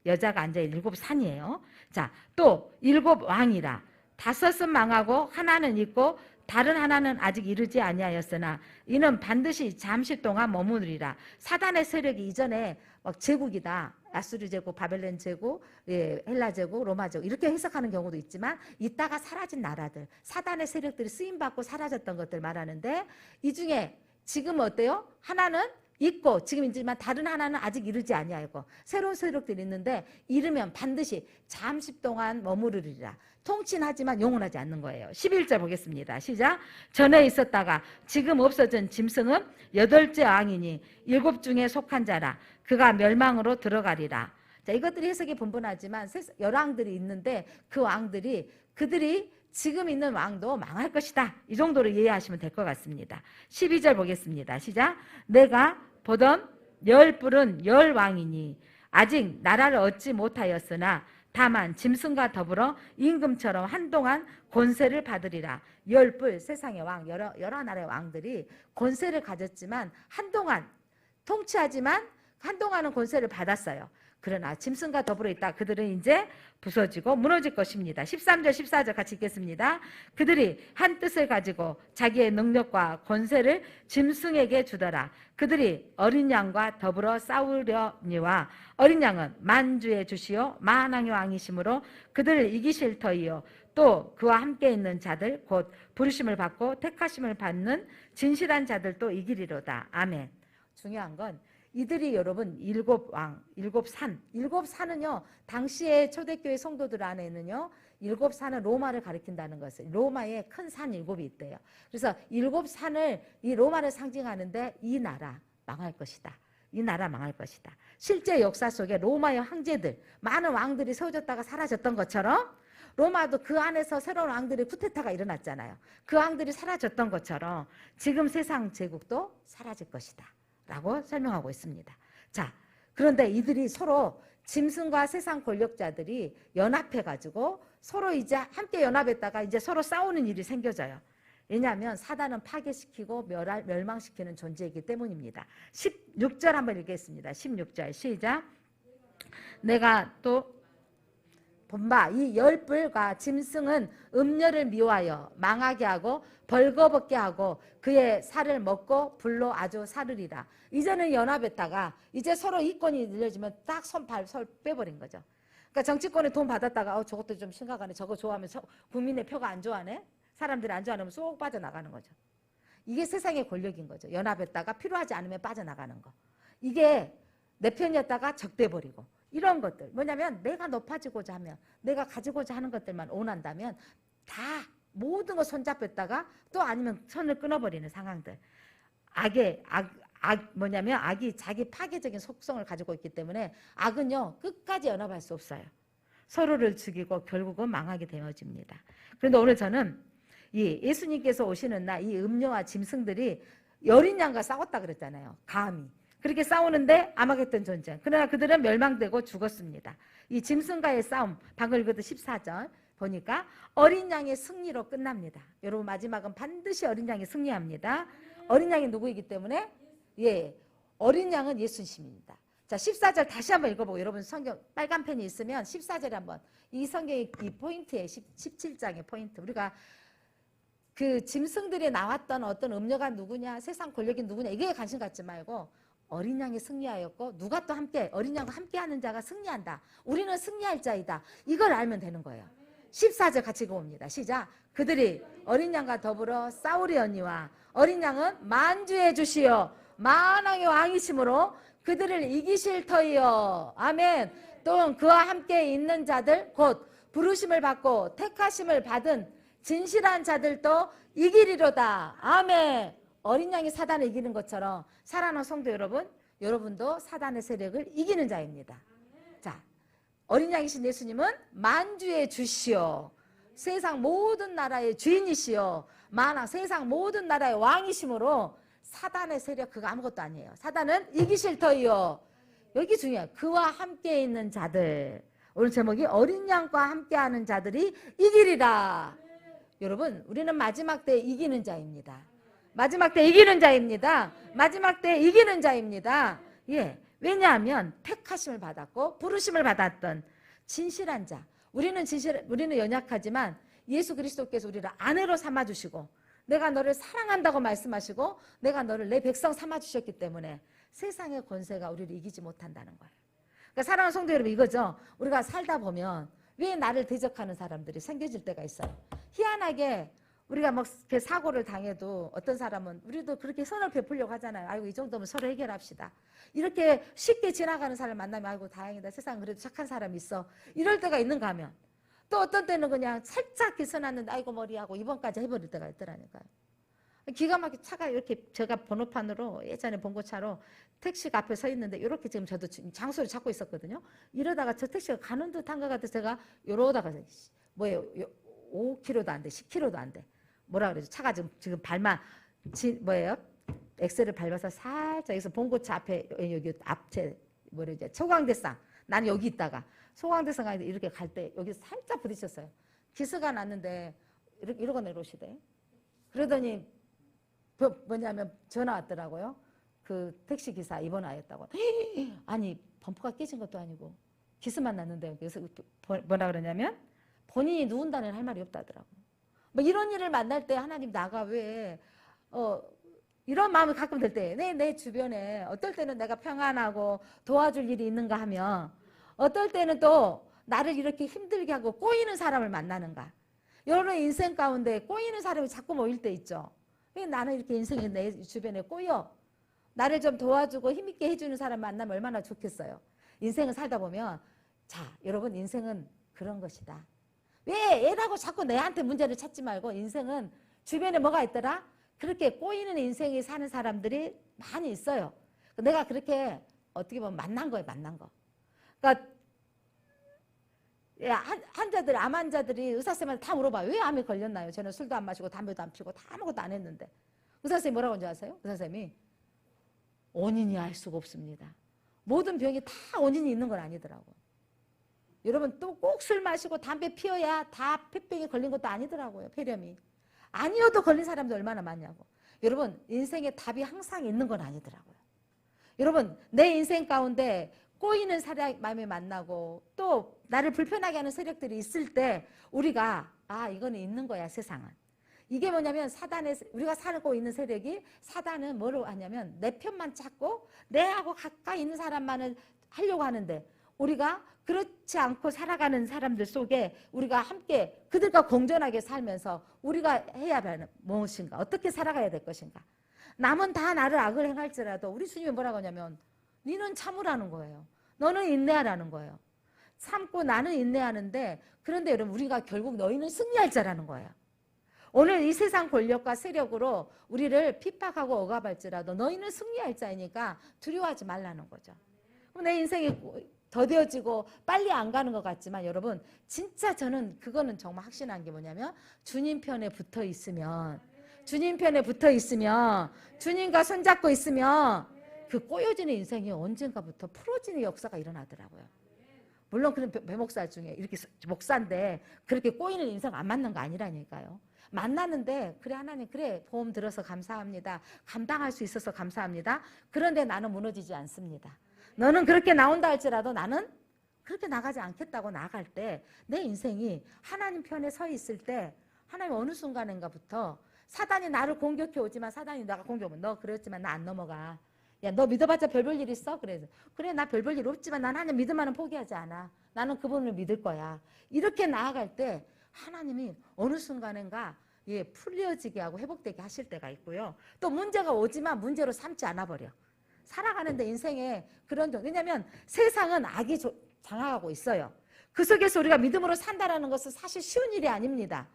여자가 앉아 7산이에요. 자, 또 7왕이라. 5은 망하고 하나는 있고 다른 하나는 아직 이르지 아니하였으나 이는 반드시 잠시 동안 머무르리라. 사단의 세력이 이전에 막 제국이다. 아수르 제국, 바벨론 제국, 헬라 제국, 로마 제국 이렇게 해석하는 경우도 있지만, 이따가 사라진 나라들, 사단의 세력들이 쓰임받고 사라졌던 것들 말하는데, 이 중에 지금 어때요? 하나는 있고 지금 있지만 다른 하나는 아직 이르지 아니하고, 새로운 세력들이 있는데 이르면 반드시 잠시 동안 머무르리라. 통치하지만 영원하지 않는 거예요. 11절 보겠습니다. 시작. 전에 있었다가 지금 없어진 짐승은 8째 왕이니 7 중에 속한 자라. 그가 멸망으로 들어가리라. 자, 이것들이 해석이 분분하지만 열왕들이 있는데 그 왕들이, 그들이 지금 있는 왕도 망할 것이다. 이 정도로 이해하시면 될 것 같습니다. 12절 보겠습니다. 시작. 내가 보던 10뿔은 10왕이니 아직 나라를 얻지 못하였으나 다만 짐승과 더불어 임금처럼 한동안 권세를 받으리라. 10뿔, 세상의 왕, 여러 나라의 왕들이 권세를 가졌지만 한동안 통치하지만 한동안은 권세를 받았어요. 그러나 짐승과 더불어 있다 그들은 이제 부서지고 무너질 것입니다. 13절 14절 같이 읽겠습니다. 그들이 한 뜻을 가지고 자기의 능력과 권세를 짐승에게 주더라. 그들이 어린 양과 더불어 싸우려니와 어린 양은 만주의 주시요 만왕의 왕이시므로 그들을 이기실 터이요 또 그와 함께 있는 자들 곧 부르심을 받고 택하심을 받는 진실한 자들도 이기리로다. 아멘. 중요한 건 이들이 여러분 일곱 왕, 일곱 산. 일곱 산은요, 당시에 초대교회 성도들 안에는요, 일곱 산은 로마를 가리킨다는 것을, 로마에 큰 산 일곱이 있대요. 그래서 일곱 산을, 이 로마를 상징하는데 이 나라 망할 것이다. 이 나라 망할 것이다. 실제 역사 속에 로마의 황제들, 많은 왕들이 세워졌다가 사라졌던 것처럼 로마도 그 안에서 새로운 왕들의 쿠데타가 일어났잖아요. 그 왕들이 사라졌던 것처럼 지금 세상 제국도 사라질 것이다 라고 설명하고 있습니다. 자, 그런데 이들이 서로 짐승과 세상 권력자들이 연합해가지고 서로 이제 함께 연합했다가 이제 서로 싸우는 일이 생겨져요. 왜냐하면 사단은 파괴시키고 멸망시키는 존재이기 때문입니다. 16절 한번 읽겠습니다. 16절 시작. 내가 또 본바 이 열불과 짐승은 음녀를 미워하여 망하게 하고 벌거벗게 하고 그의 살을 먹고 불로 아주 사르리라. 이제는 연합했다가 이제 서로 이권이 늘려지면 딱 손 발 설 빼버린 거죠. 그러니까 정치권에 돈 받았다가 저것도 좀 심각하네. 저거 좋아하면 국민의 표가 안 좋아하네. 사람들이 안 좋아하면 쏙 빠져나가는 거죠. 이게 세상의 권력인 거죠. 연합했다가 필요하지 않으면 빠져나가는 거. 이게 내 편이었다가 적대버리고 이런 것들. 뭐냐면 내가 높아지고자 하면 내가 가지고자 하는 것들만 원한다면 다 모든 거 손잡혔다가 또 아니면 선을 끊어버리는 상황들. 뭐냐면 악이 자기 파괴적인 속성을 가지고 있기 때문에 악은요 끝까지 연합할 수 없어요. 서로를 죽이고 결국은 망하게 되어집니다. 그런데 오늘 저는 이 예수님께서 오시는 날 이 음녀와 짐승들이 여린 양과 싸웠다 그랬잖아요. 감히. 그렇게 싸우는데 아마겟돈 전쟁. 그러나 그들은 멸망되고 죽었습니다. 이 짐승과의 싸움, 방금 읽었던 14절 보니까 어린 양의 승리로 끝납니다. 여러분 마지막은 반드시 어린 양이 승리합니다. 어린 양이 누구이기 때문에? 예, 어린 양은 예수님입니다. 자, 14절 다시 한번 읽어보고 여러분 성경 빨간 펜이 있으면 14절에 한번 이 성경의 이 포인트에 17장의 포인트. 우리가 그 짐승들이 나왔던 어떤 음녀가 누구냐, 세상 권력이 누구냐 이게 관심 갖지 말고 어린 양이 승리하였고 누가 또 함께 어린 양과 함께하는 자가 승리한다. 우리는 승리할 자이다. 이걸 알면 되는 거예요. 14절 같이 읽어봅니다. 시작. 그들이 어린 양과 더불어 싸우려니와 어린 양은 만주의 주시여 만왕의 왕이심으로 그들을 이기실 터이요. 아멘. 또 그와 함께 있는 자들 곧 부르심을 받고 택하심을 받은 진실한 자들도 이기리로다. 아멘. 어린 양이 사단을 이기는 것처럼 사랑하는 성도 여러분, 여러분도 사단의 세력을 이기는 자입니다. 자, 어린 양이신 예수님은 만주의 주시오. 세상 모든 나라의 주인이시오. 세상 모든 나라의 왕이심으로 사단의 세력 그거 아무것도 아니에요. 사단은 이기실 터이요. 여기 중요해요. 그와 함께 있는 자들. 오늘 제목이 어린 양과 함께하는 자들이 이기리라. 여러분 우리는 마지막 때 이기는 자입니다. 마지막 때 이기는 자입니다. 마지막 때 이기는 자입니다. 예, 왜냐하면 택하심을 받았고 부르심을 받았던 진실한 자. 우리는 연약하지만 예수 그리스도께서 우리를 아내로 삼아주시고 내가 너를 사랑한다고 말씀하시고 내가 너를 내 백성 삼아주셨기 때문에 세상의 권세가 우리를 이기지 못한다는 거예요. 그러니까 사랑하는 성도 여러분 이거죠. 우리가 살다 보면 왜 나를 대적하는 사람들이 생겨질 때가 있어요. 희한하게 우리가 막 이렇게 사고를 당해도 어떤 사람은 우리도 그렇게 선을 베풀려고 하잖아요. 아이고 이 정도면 서로 해결합시다. 이렇게 쉽게 지나가는 사람 만나면 아이고 다행이다. 세상 그래도 착한 사람이 있어. 이럴 때가 있는가 하면 또 어떤 때는 그냥 살짝 기서났는데 아이고 머리하고 입원까지 해버릴 때가 있더라니까요. 기가 막히게 차가 이렇게 제가 번호판으로 예전에 본고차로 택시가 앞에 서 있는데 이렇게 지금 저도 장소를 찾고 있었거든요. 이러다가 저 택시가 가는 듯한 것 같아서 제가 이러다가 뭐예요? 5km도 안 돼, 10km도 안 돼. 뭐라 그러죠? 차가 지금 뭐예요? 엑셀을 밟아서 살짝 여기서 본고차 앞에 여기 앞에 뭐라죠? 소강대상. 나는 여기 있다가 소강대상 이렇게 갈 때 여기 살짝 부딪혔어요. 기스가 났는데 이러고 내려오시대. 그러더니 뭐냐면 전화 왔더라고요. 그 택시 기사 입원하였다고. 아니 범퍼가 깨진 것도 아니고 기스만 났는데 그래서 뭐라 그러냐면 본인이 누운다는 할 말이 없다더라고. 뭐 이런 일을 만날 때 하나님 나가 왜 이런 마음이 가끔 들 때 내 주변에 어떨 때는 내가 평안하고 도와줄 일이 있는가 하면 어떨 때는 또 나를 이렇게 힘들게 하고 꼬이는 사람을 만나는가. 여러분의 인생 가운데 꼬이는 사람이 자꾸 모일 때 있죠. 왜 나는 이렇게 인생이 내 주변에 꼬여? 나를 좀 도와주고 힘있게 해주는 사람 만나면 얼마나 좋겠어요. 인생을 살다 보면 자, 여러분 인생은 그런 것이다. 왜 애라고 자꾸 내한테 문제를 찾지 말고 인생은 주변에 뭐가 있더라? 그렇게 꼬이는 인생이 사는 사람들이 많이 있어요. 내가 그렇게 어떻게 보면 만난 거예요. 만난 거. 그러니까 환자들, 암 환자들이 의사쌤한테 다 물어봐요. 왜 암에 걸렸나요? 저는 술도 안 마시고 담배도 안 피고 다 아무것도 안 했는데. 의사쌤이 뭐라고 하는지 아세요? 의사쌤이 원인이 알 수가 없습니다. 모든 병이 다 원인이 있는 건 아니더라고요. 여러분 또 꼭 술 마시고 담배 피워야 다 폐병에 걸린 것도 아니더라고요. 폐렴이. 아니어도 걸린 사람도 얼마나 많냐고. 여러분 인생에 답이 항상 있는 건 아니더라고요. 여러분 내 인생 가운데 꼬이는 사람이 만나고 또 나를 불편하게 하는 세력들이 있을 때 우리가 이거는 있는 거야 세상은. 이게 뭐냐면 사단의 우리가 살고 있는 세력이 사단은 뭐로 하냐면 내 편만 찾고 내하고 가까이 있는 사람만을 하려고 하는데 우리가 그렇지 않고 살아가는 사람들 속에 우리가 함께 그들과 공존하게 살면서 우리가 해야 하는 무엇인가 어떻게 살아가야 될 것인가. 남은 다 나를 악을 행할지라도 우리 주님이 뭐라고 하냐면 너는 참으라는 거예요. 너는 인내하라는 거예요. 참고 나는 인내하는데 그런데 여러분 우리가 결국 너희는 승리할 자라는 거예요. 오늘 이 세상 권력과 세력으로 우리를 핍박하고 억압할지라도 너희는 승리할 자이니까 두려워하지 말라는 거죠. 내 인생이 더뎌지고 빨리 안 가는 것 같지만 여러분 진짜 저는 그거는 정말 확신한 게 뭐냐면 주님 편에 붙어 있으면 주님과 손잡고 있으면 그 꼬여지는 인생이 언젠가부터 풀어지는 역사가 일어나더라고요. 물론 그런 배목사 중에 이렇게 목사인데 그렇게 꼬이는 인생 안 맞는 거 아니라니까요. 만나는데 그래 하나님 그래 보험 들어서 감사합니다. 감당할 수 있어서 감사합니다. 그런데 나는 무너지지 않습니다. 너는 그렇게 나온다 할지라도 나는 그렇게 나가지 않겠다고 나갈 때 내 인생이 하나님 편에 서 있을 때 하나님 어느 순간인가부터 사단이 나를 공격해 오지만 사단이 내가 공격하면 너 그랬지만 나 안 넘어가. 야 너 믿어봤자 별 볼 일 있어? 그래 나 별 볼 일 없지만 난 하나님 믿음만은 포기하지 않아. 나는 그분을 믿을 거야. 이렇게 나아갈 때 하나님이 어느 순간인가 풀려지게 하고 회복되게 하실 때가 있고요. 또 문제가 오지만 문제로 삼지 않아 버려. 살아가는데 인생에 그런 왜냐하면 세상은 악이 장악하고 있어요. 그 속에서 우리가 믿음으로 산다라는 것은 사실 쉬운 일이 아닙니다.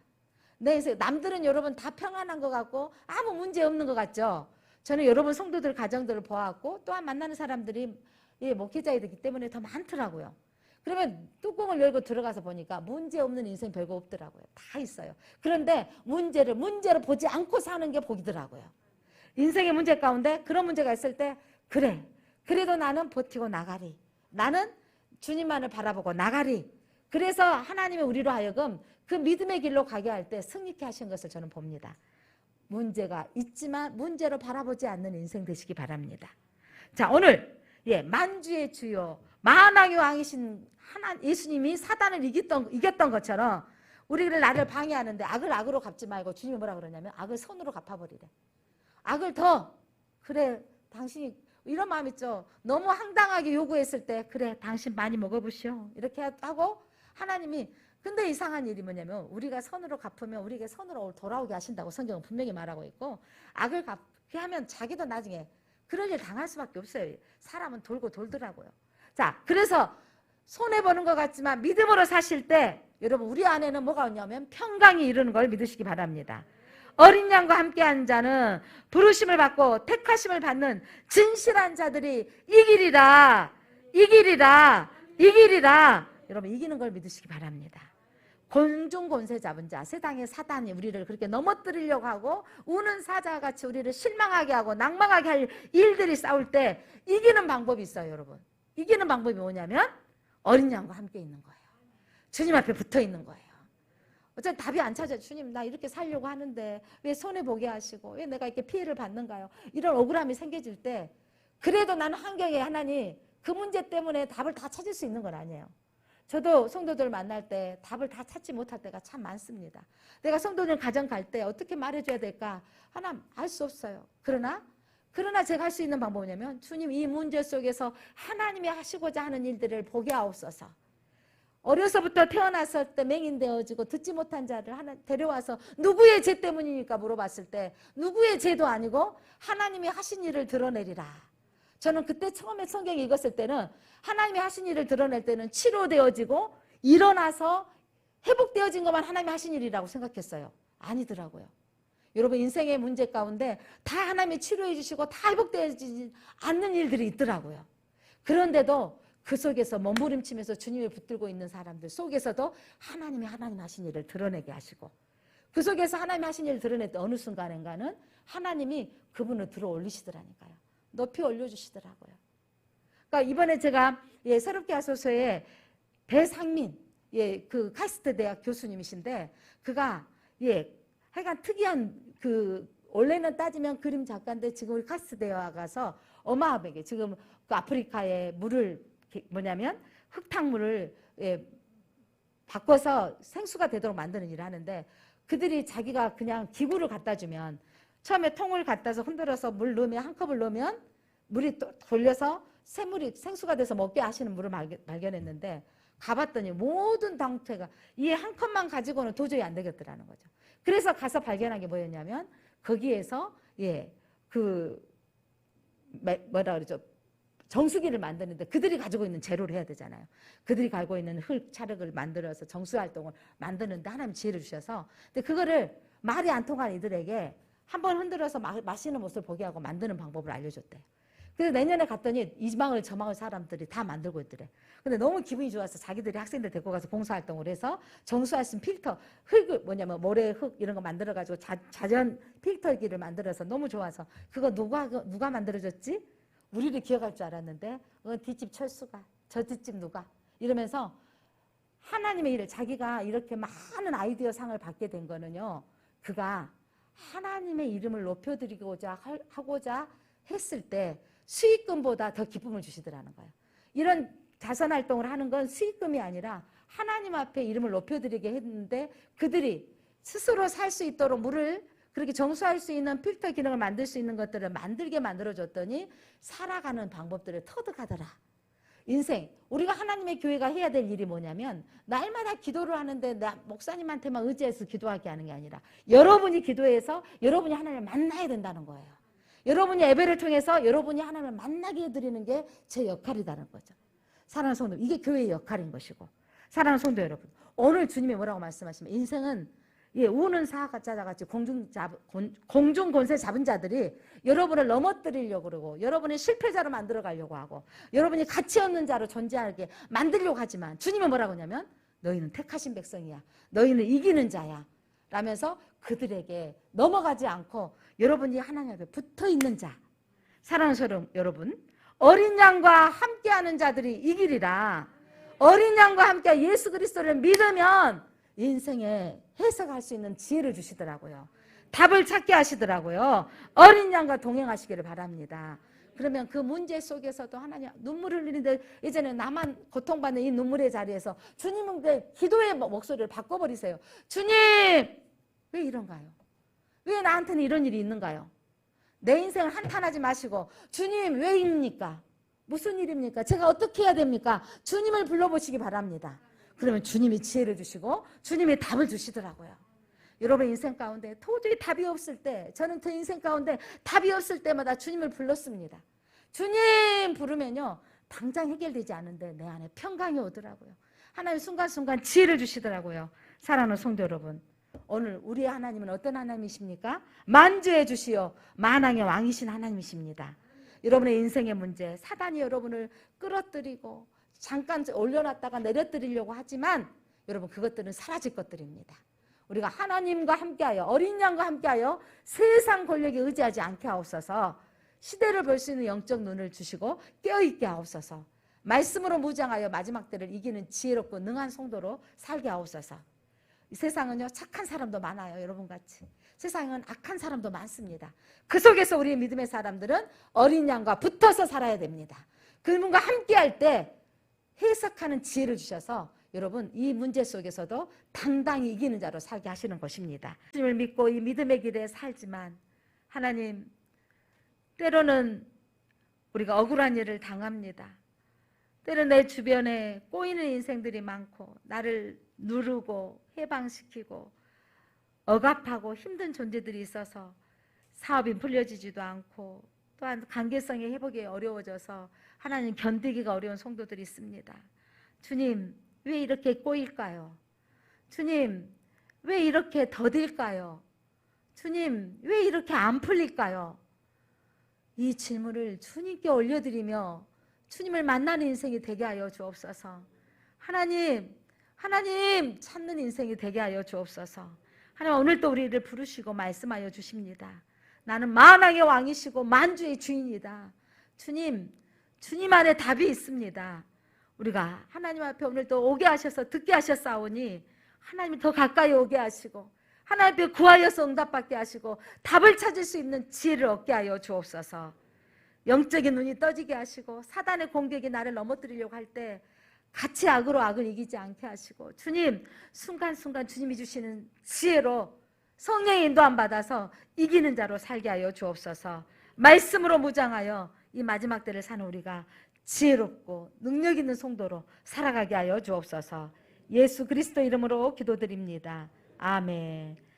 남들은 여러분 다 평안한 것 같고 아무 문제 없는 것 같죠. 저는 여러분 성도들 가정들을 보았고 또한 만나는 사람들이 목회자이기 때문에 더 많더라고요. 그러면 뚜껑을 열고 들어가서 보니까 문제 없는 인생 별거 없더라고요. 다 있어요. 그런데 문제로 보지 않고 사는 게 복이더라고요. 인생의 문제 가운데 그런 문제가 있을 때 그래도 나는 버티고 나가리. 나는 주님만을 바라보고 나가리. 그래서 하나님이 우리로 하여금 그 믿음의 길로 가게 할 때 승리케 하신 것을 저는 봅니다. 문제가 있지만 문제로 바라보지 않는 인생 되시기 바랍니다. 자, 오늘 만주의 주요 만왕의 왕이신 예수님이 사단을 이겼던 것처럼 우리를 나를 방해하는데 악을 악으로 갚지 말고 주님이 뭐라 그러냐면 악을 선으로 갚아버리래. 악을 당신이 이런 마음 있죠. 너무 황당하게 요구했을 때 당신 많이 먹어보시오. 이렇게 하고 하나님이 근데 이상한 일이 뭐냐면 우리가 선으로 갚으면 우리에게 선으로 돌아오게 하신다고 성경은 분명히 말하고 있고 악을 갚게 하면 자기도 나중에 그럴 일 당할 수밖에 없어요. 사람은 돌고 돌더라고요. 자, 그래서 손해보는 것 같지만 믿음으로 사실 때 여러분 우리 안에는 뭐가 오냐면 평강이 이루는 걸 믿으시기 바랍니다. 어린 양과 함께한 자는 부르심을 받고 택하심을 받는 진실한 자들이 이기리라. 여러분 이기는 걸 믿으시기 바랍니다. 권세 잡은 자, 세상의 사단이 우리를 그렇게 넘어뜨리려고 하고 우는 사자같이 우리를 실망하게 하고 낭망하게 할 일들이 싸울 때 이기는 방법이 있어요. 여러분 이기는 방법이 뭐냐면 어린 양과 함께 있는 거예요. 주님 앞에 붙어 있는 거예요. 어차피 답이 안 찾아요. 주님 나 이렇게 살려고 하는데 왜 손해보게 하시고 왜 내가 이렇게 피해를 받는가요? 이런 억울함이 생겨질 때 그래도 나는 환경에 하나님 그 문제 때문에 답을 다 찾을 수 있는 건 아니에요. 저도 성도들 만날 때 답을 다 찾지 못할 때가 참 많습니다. 내가 성도들 가정 갈 때 어떻게 말해줘야 될까? 하나 알 수 없어요. 그러나 제가 할 수 있는 방법은 뭐냐면 주님 이 문제 속에서 하나님이 하시고자 하는 일들을 보게 하옵소서. 어려서부터 태어났을 때 맹인되어지고 듣지 못한 자를 하나 데려와서 누구의 죄 때문입니까? 물어봤을 때 누구의 죄도 아니고 하나님이 하신 일을 드러내리라. 저는 그때 처음에 성경 읽었을 때는 하나님이 하신 일을 드러낼 때는 치료되어지고 일어나서 회복되어진 것만 하나님이 하신 일이라고 생각했어요. 아니더라고요. 여러분 인생의 문제 가운데 다 하나님이 치료해 주시고 다 회복되어지지 않는 일들이 있더라고요. 그런데도 그 속에서 몸부림치면서 주님을 붙들고 있는 사람들 속에서도 하나님 하신 일을 드러내게 하시고 그 속에서 하나님이 하신 일을 드러낼 때 어느 순간인가는 하나님이 그분을 들어 올리시더라니까요. 높이 올려주시더라고요. 그러니까 이번에 제가 새롭게 하소서에 배상민 그 카이스트 대학 교수님이신데 그가 하여간 특이한 원래는 따지면 그림 작가인데 지금 우리 카이스트 대학 가서 어마어마하게 지금 그 아프리카의 물을 뭐냐면 흙탕물을 바꿔서 생수가 되도록 만드는 일을 하는데 그들이 자기가 그냥 기구를 갖다 주면 처음에 통을 갖다서 흔들어서 물 넣으면 한 컵을 넣으면 물이 또 돌려서 새물이 생수가 돼서 먹게 하시는 물을 발견했는데 가봤더니 모든 당태가 이 한 컵만 가지고는 도저히 안 되겠더라는 거죠. 그래서 가서 발견한 게 뭐였냐면 거기에서 뭐라 그러죠? 정수기를 만드는데 그들이 가지고 있는 재료를 해야 되잖아요. 그들이 가지고 있는 흙, 찰흙을 만들어서 정수활동을 만드는데 하나님 지혜를 주셔서 근데 그거를 말이 안 통한 이들에게 한번 흔들어서 마시는 모습을 보게 하고 만드는 방법을 알려줬대요. 그래서 내년에 갔더니 이 마을 저 마을 사람들이 다 만들고 있더래. 근데 너무 기분이 좋아서 자기들이 학생들 데리고 가서 봉사활동을 해서 정수할 수 있는 필터, 흙을 모래 흙 이런 거 만들어가지고 자전 필터기를 만들어서 너무 좋아서 그거 누가 만들어줬지? 우리를 기억할 줄 알았는데 뒷집 철수가 저 뒷집 누가 이러면서 하나님의 일을 자기가 이렇게 많은 아이디어 상을 받게 된 거는요. 그가 하나님의 이름을 높여드리고자 하고자 했을 때 수익금보다 더 기쁨을 주시더라는 거예요. 이런 자선활동을 하는 건 수익금이 아니라 하나님 앞에 이름을 높여드리게 했는데 그들이 스스로 살 수 있도록 물을 그렇게 정수할 수 있는 필터 기능을 만들 수 있는 것들을 만들게 만들어줬더니 살아가는 방법들을 터득하더라. 인생 우리가 하나님의 교회가 해야 될 일이 뭐냐면 날마다 기도를 하는데 나 목사님한테만 의지해서 기도하게 하는 게 아니라 여러분이 기도해서 여러분이 하나님을 만나야 된다는 거예요. 여러분이 예배를 통해서 여러분이 하나님을 만나게 해드리는 게 제 역할이라는 거죠. 사랑하는 성도 이게 교회의 역할인 것이고 사랑하는 성도 여러분 오늘 주님이 뭐라고 말씀하시면 인생은 우는 사자같이 공중 권세 잡은 자들이 여러분을 넘어뜨리려고 그러고 여러분을 실패자로 만들어 가려고 하고 여러분이 가치 없는 자로 존재하게 만들려고 하지만 주님은 뭐라고 하냐면 너희는 택하신 백성이야. 너희는 이기는 자야. 라면서 그들에게 넘어가지 않고 여러분이 하나님 앞에 붙어있는 자 사랑하는 여러분 어린 양과 함께하는 자들이 이기리라. 어린 양과 함께 예수 그리스도를 믿으면 인생에 해석할 수 있는 지혜를 주시더라고요. 답을 찾게 하시더라고요. 어린 양과 동행하시기를 바랍니다. 그러면 그 문제 속에서도 하나님 눈물을 흘리는데 이제는 나만 고통받는 이 눈물의 자리에서 주님은 기도의 목소리를 바꿔버리세요. 주님 왜 이런가요? 왜 나한테는 이런 일이 있는가요? 내 인생을 한탄하지 마시고 주님 왜입니까? 무슨 일입니까? 제가 어떻게 해야 됩니까? 주님을 불러보시기 바랍니다. 그러면 주님이 지혜를 주시고 주님이 답을 주시더라고요. 여러분 인생 가운데 도저히 답이 없을 때 저는 그 인생 가운데 답이 없을 때마다 주님을 불렀습니다. 주님 부르면요 당장 해결되지 않은데 내 안에 평강이 오더라고요. 하나님 순간순간 지혜를 주시더라고요. 사랑하는 성도 여러분 오늘 우리의 하나님은 어떤 하나님이십니까? 만주해 주시어 만왕의 왕이신 하나님이십니다. 여러분의 인생의 문제 사단이 여러분을 끌어들이고 잠깐 올려놨다가 내려뜨리려고 하지만 여러분 그것들은 사라질 것들입니다. 우리가 하나님과 함께하여 어린 양과 함께하여 세상 권력에 의지하지 않게 하옵소서. 시대를 볼 수 있는 영적 눈을 주시고 깨어있게 하옵소서. 말씀으로 무장하여 마지막 때를 이기는 지혜롭고 능한 성도로 살게 하옵소서. 이 세상은요 착한 사람도 많아요. 여러분같이 세상은 악한 사람도 많습니다. 그 속에서 우리의 믿음의 사람들은 어린 양과 붙어서 살아야 됩니다. 그분과 함께할 때 해석하는 지혜를 주셔서 여러분 이 문제 속에서도 당당히 이기는 자로 살게 하시는 것입니다. 주님을 믿고 이 믿음의 길에 살지만 하나님 때로는 우리가 억울한 일을 당합니다. 때로 내 주변에 꼬이는 인생들이 많고 나를 누르고 해방시키고 억압하고 힘든 존재들이 있어서 사업이 풀려지지도 않고 또한 관계성의 회복이 어려워져서 하나님 견디기가 어려운 성도들이 있습니다. 주님, 왜 이렇게 꼬일까요? 주님, 왜 이렇게 더딜까요? 주님, 왜 이렇게 안 풀릴까요? 이 질문을 주님께 올려드리며 주님을 만나는 인생이 되게 하여 주옵소서. 하나님 찾는 인생이 되게 하여 주옵소서. 하나님 오늘도 우리를 부르시고 말씀하여 주십니다. 나는 만왕의 왕이시고 만주의 주인이다. 주님 안에 답이 있습니다. 우리가 하나님 앞에 오늘도 오게 하셔서 듣게 하셨사오니 하나님이 더 가까이 오게 하시고 하나님 앞에 구하여서 응답받게 하시고 답을 찾을 수 있는 지혜를 얻게 하여 주옵소서. 영적인 눈이 떠지게 하시고 사단의 공격이 나를 넘어뜨리려고 할 때 같이 악으로 악을 이기지 않게 하시고 주님 순간순간 주님이 주시는 지혜로 성령의 인도함 받아서 이기는 자로 살게 하여 주옵소서. 말씀으로 무장하여 이 마지막 때를 사는 우리가 지혜롭고 능력 있는 성도로 살아가게 하여 주옵소서. 예수 그리스도 이름으로 기도드립니다. 아멘.